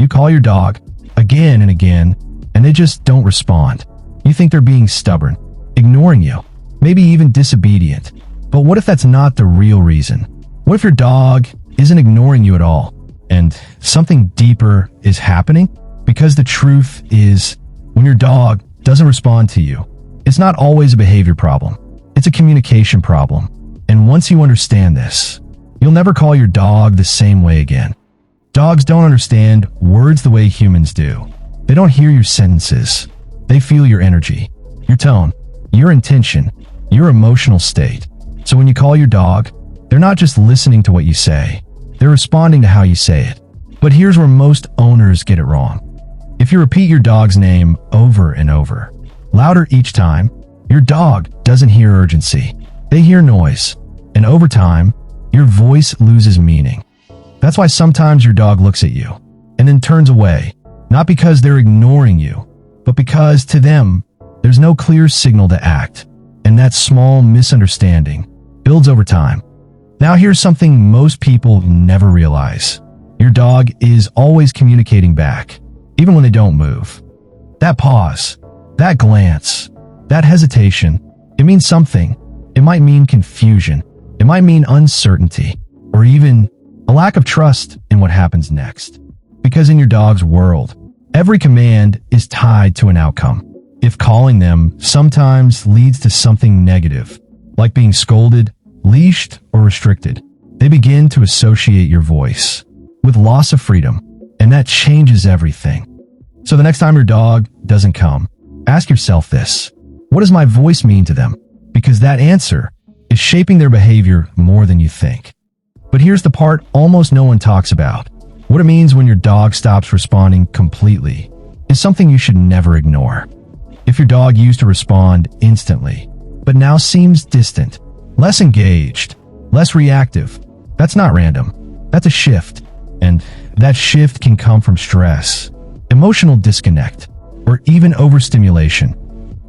You call your dog again and again, and they just don't respond. You think they're being stubborn, ignoring you, maybe even disobedient. But what if that's not the real reason? What if your dog isn't ignoring you at all, and something deeper is happening? Because the truth is, when your dog doesn't respond to you, it's not always a behavior problem. It's a communication problem. And once you understand this, you'll never call your dog the same way again. Dogs don't understand words the way humans do. They don't hear your sentences. They feel your energy, your tone, your intention, your emotional state. So when you call your dog, they're not just listening to what you say. They're responding to how you say it. But here's where most owners get it wrong. If you repeat your dog's name over and over, louder each time, your dog doesn't hear urgency. They hear noise. And over time, your voice loses meaning. That's why sometimes your dog looks at you and then turns away, not because they're ignoring you, but because to them, there's no clear signal to act. And that small misunderstanding builds over time. Now here's something most people never realize. Your dog is always communicating back, even when they don't move. That pause, that glance, that hesitation, it means something. It might mean confusion. It might mean uncertainty, or even a lack of trust in what happens next. Because in your dog's world, every command is tied to an outcome. If calling them sometimes leads to something negative, like being scolded, leashed, or restricted, they begin to associate your voice with loss of freedom, and that changes everything. So the next time your dog doesn't come, ask yourself this: what does my voice mean to them? Because that answer is shaping their behavior more than you think. But here's the part almost no one talks about. What it means when your dog stops responding completely is something you should never ignore. If your dog used to respond instantly, but now seems distant, less engaged, less reactive, that's not random. That's a shift. And that shift can come from stress, emotional disconnect, or even overstimulation.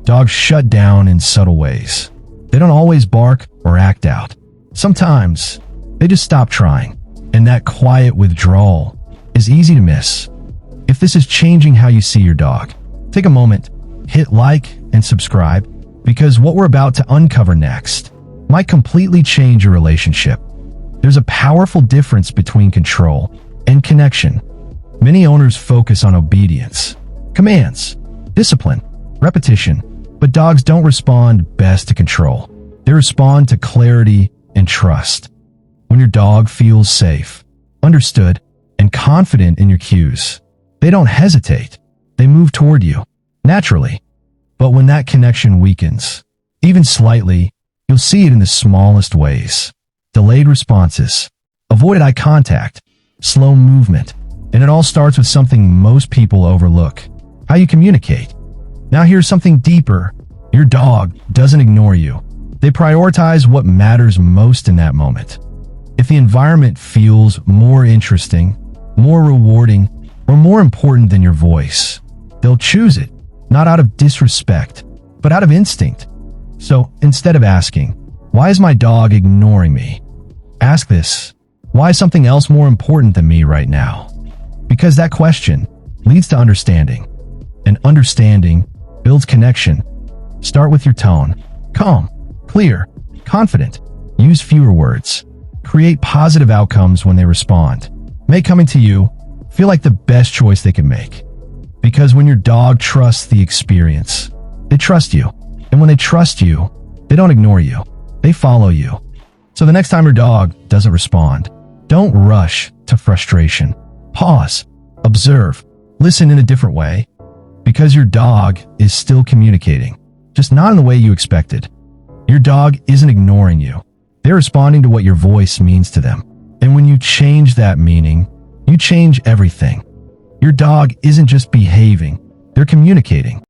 Dogs shut down in subtle ways. They don't always bark or act out. Sometimes they just stop trying, and that quiet withdrawal is easy to miss. If this is changing how you see your dog, take a moment, hit like and subscribe, because what we're about to uncover next might completely change your relationship. There's a powerful difference between control and connection. Many owners focus on obedience, commands, discipline, repetition, but dogs don't respond best to control. They respond to clarity and trust. When your dog feels safe, understood, and confident in your cues, they don't hesitate. They move toward you, naturally. But when that connection weakens, even slightly, you'll see it in the smallest ways. Delayed responses, avoided eye contact, slow movement, and it all starts with something most people overlook: how you communicate. Now here's something deeper. Your dog doesn't ignore you. They prioritize what matters most in that moment. If the environment feels more interesting, more rewarding, or more important than your voice, they'll choose it, not out of disrespect, but out of instinct. So instead of asking, "Why is my dog ignoring me?" ask this: "Why is something else more important than me right now?" Because that question leads to understanding, and understanding builds connection. Start with your tone: calm, clear, confident. Use fewer words. Create positive outcomes when they respond. Make coming to you feel like the best choice they can make. Because when your dog trusts the experience, they trust you. And when they trust you, they don't ignore you. They follow you. So the next time your dog doesn't respond, don't rush to frustration. Pause, observe, listen in a different way. Because your dog is still communicating, just not in the way you expected. Your dog isn't ignoring you. They're responding to what your voice means to them. And when you change that meaning, you change everything. Your dog isn't just behaving, they're communicating.